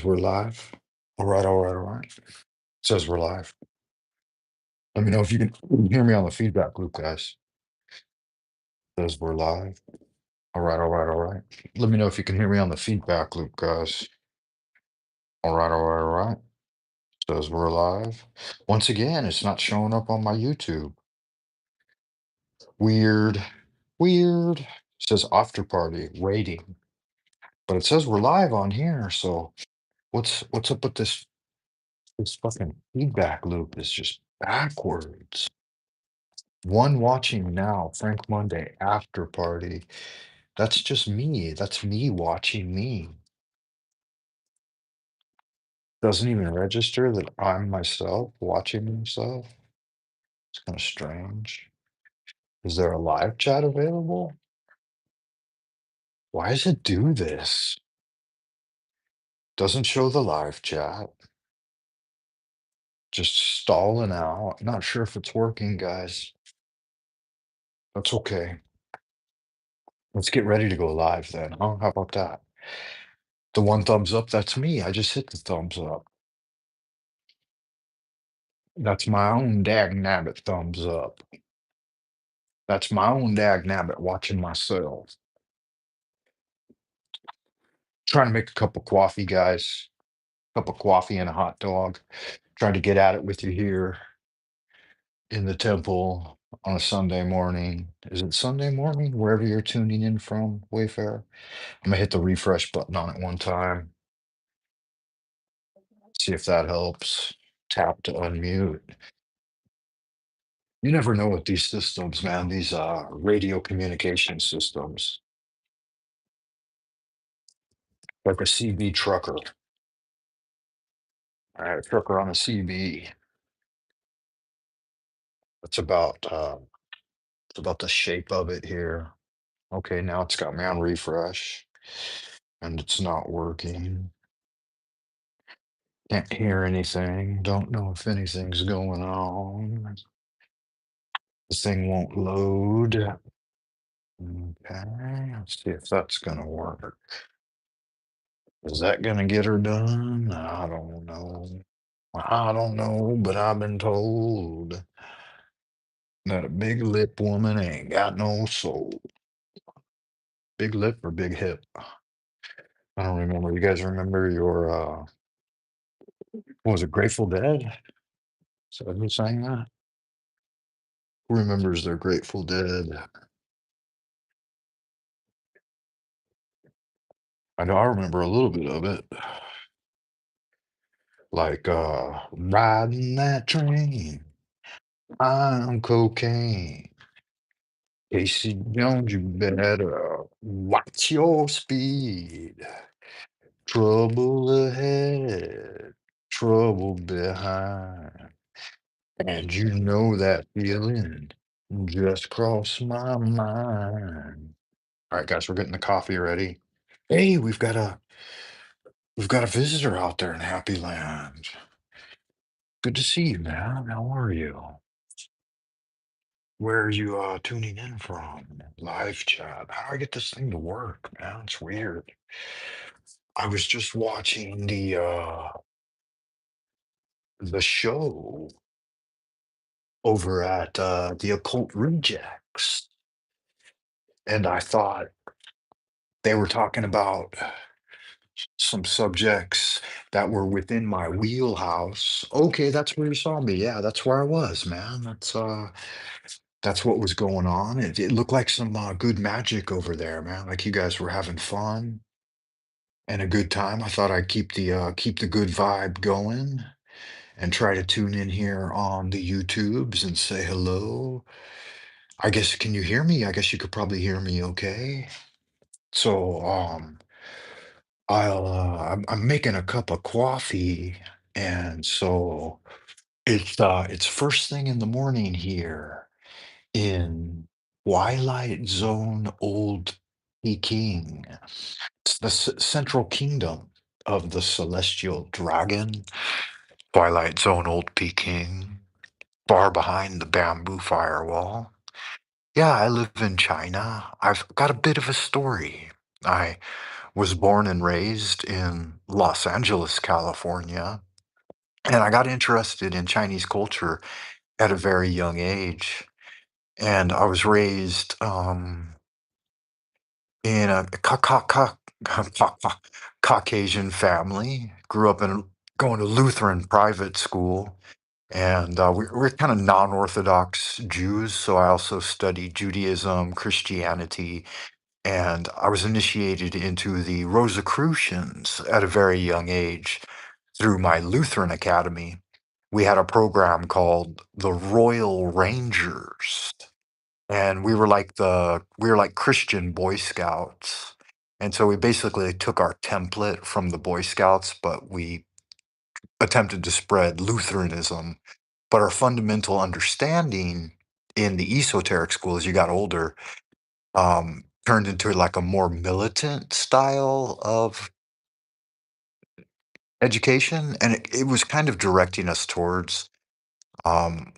we're live. All right, all right, all right. Says we're live. Let me know if you can hear me on the feedback loop, guys. Says we're live. All right, all right, all right. Let me know if you can hear me on the feedback loop, guys. All right, all right, all right. Says we're live. Once again, it's not showing up on my YouTube. Weird, weird. Says Afterparty waiting, but it says we're live on here. So what's up with this fucking feedback loop is just backwards. One watching now, Frank Monday after party. That's just me. That's me watching me. Doesn't even register that I'm myself watching myself. It's kind of strange. Is there a live chat available? Why does it do this? Doesn't show the live chat. Just stalling out. Not sure if it's working, guys. That's okay. Let's get ready to go live then. Huh? How about that? The one thumbs up, that's me. I just hit the thumbs up. That's my own dag nabbit thumbs up. That's my own dag nabbit watching myself. Trying to make a cup of coffee, guys. Cup of coffee and a hot dog. Trying to get at it with you here in the temple on a Sunday morning. Is it Sunday morning? Wherever you're tuning in from, Wayfarer. I'm gonna hit the refresh button on it one time. See if that helps. Tap to unmute. You never know with these systems, man. These radio communication systems, like a CB trucker. All right, trucker on a CB. That's it's about the shape of it here. Okay, now it's got me on refresh and it's not working. Can't hear anything. Don't know if anything's going on. This thing won't load. Okay, let's see if that's gonna work. Is that gonna get her done? I don't know. I don't know, but I've been told that a big lip woman ain't got no soul. Big lip or big hip? I don't remember. You guys remember your what was it, Grateful Dead? So who sang that? Who remembers their Grateful Dead? I know I remember a little bit of it. Like riding that train. I'm cocaine. Casey Jones, you better watch your speed. Trouble ahead, trouble behind. And you know that feeling just crossed my mind. All right, guys, we're getting the coffee ready. Hey, we've got a visitor out there in Happy Land. Good to see you, man. How are you? Where are you tuning in from? Live chat. How do I get this thing to work, man? It's weird. I was just watching the show over at the Occult Rejects, and I thought they were talking about some subjects that were within my wheelhouse. Okay, that's where you saw me. Yeah, that's where I was, man. That's what was going on. It looked like some good magic over there, man. Like you guys were having fun and a good time. I thought I'd keep the good vibe going and try to tune in here on the YouTubes and say hello. I guess can you hear me? I guess you could probably hear me okay. So I'm making a cup of coffee, and so it's first thing in the morning here in Twilight Zone Old Peking. It's the central kingdom of the celestial dragon. Twilight Zone Old Peking, far behind the bamboo firewall. Yeah, I live in China. I've got a bit of a story. I was born and raised in Los Angeles, California, and I got interested in Chinese culture at a very young age. And I was raised in a Caucasian family. Grew up in going to Lutheran private school, and we're kind of non-Orthodox Jews. So I also studied Judaism, Christianity, and I was initiated into the Rosicrucians at a very young age through my Lutheran academy. We had a program called the Royal Rangers, and we were like Christian Boy Scouts. And so we basically took our template from the Boy Scouts, but we attempted to spread Lutheranism. But our fundamental understanding in the esoteric school as you got older turned into like a more militant style of education. And it was kind of directing us towards um,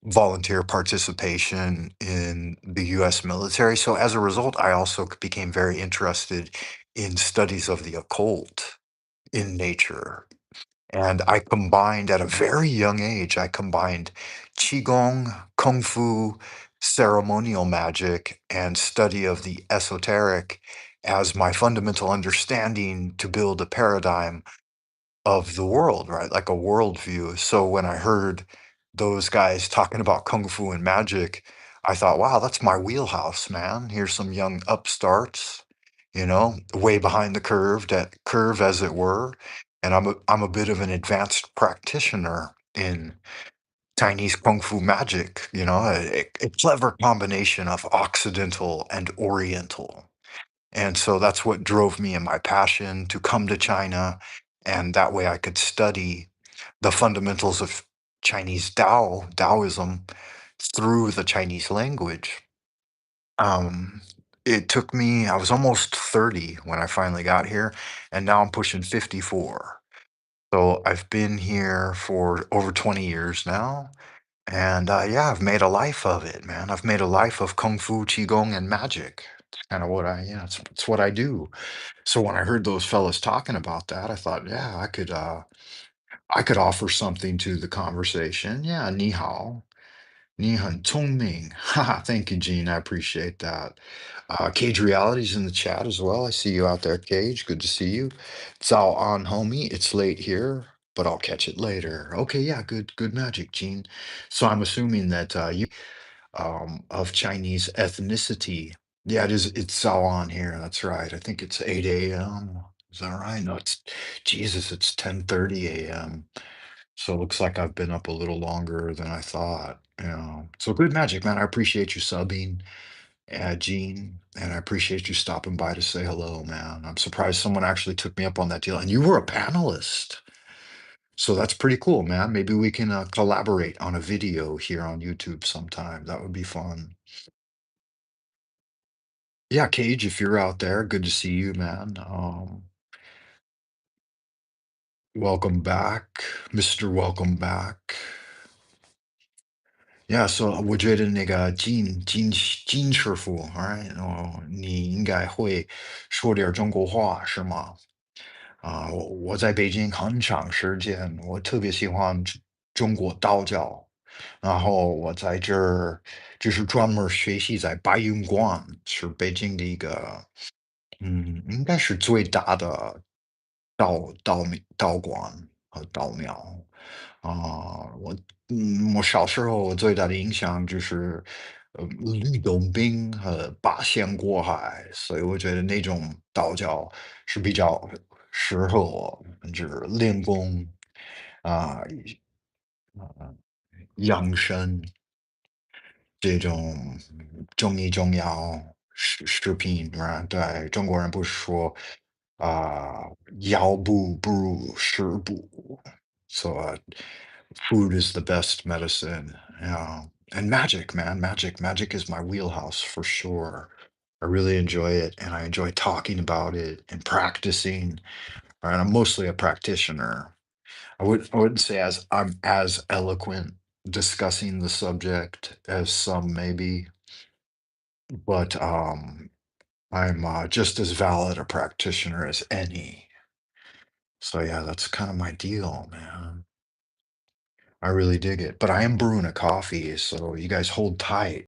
volunteer participation in the US military. So as a result, I also became very interested in studies of the occult in nature. And I combined at a very young age, I combined Qigong, Kung Fu, ceremonial magic, and study of the esoteric as my fundamental understanding to build a paradigm of the world, right? Like a worldview. So when I heard those guys talking about kung fu and magic, I thought, wow, that's my wheelhouse, man. Here's some young upstarts, way behind the curve as it were. And I'm a bit of an advanced practitioner in Chinese kung fu magic, a clever combination of Occidental and Oriental. And so that's what drove me and my passion to come to China. And that way I could study the fundamentals of Chinese Taoism through the Chinese language. Um, it took me, I was almost 30 when I finally got here, and now I'm pushing 54. So I've been here for over 20 years now. And yeah, I've made a life of it, man. I've made a life of Kung Fu, Qigong, and magic. It's kind of it's what I do. So when I heard those fellas talking about that, I thought, yeah, I could offer something to the conversation. Yeah, ni hao, ni han tong ming. Haha, thank you, Gene. I appreciate that. Cage Reality's in the chat as well. I see you out there, Cage. Good to see you. Zao on, homie. It's late here, but I'll catch it later. Okay, yeah, good magic, Gene. So I'm assuming that of Chinese ethnicity. Yeah, it's Zao on here. That's right. I think it's 8 a.m. Is that right? No, it's 10:30 a.m. So it looks like I've been up a little longer than I thought. So good magic, man. I appreciate you subbing, Gene, and I appreciate you stopping by to say hello, man. I'm surprised someone actually took me up on that deal. And you were a panelist. So that's pretty cool, man. Maybe we can collaborate on a video here on YouTube sometime. That would be fun. Yeah, Cage, if you're out there, good to see you, man. Welcome back, Mr. Welcome Back. Yeah, so我觉得那个金师傅 alright，我小时候我最大的影响就是，绿豆冰和八仙过海，所以我觉得那种道教是比较适合我，就是练功啊，养生这种中医中药食品，啊，对，中国人不是说啊，药不如食补，so food is the best medicine. Yeah. And magic, man, magic is my wheelhouse for sure. I really enjoy it, and I enjoy talking about it and practicing. Right, I'm mostly a practitioner. I wouldn't say as I'm as eloquent discussing the subject as some maybe, but I'm just as valid a practitioner as any. So yeah, that's kind of my deal, man. I really dig it. But I am brewing a coffee, so you guys hold tight.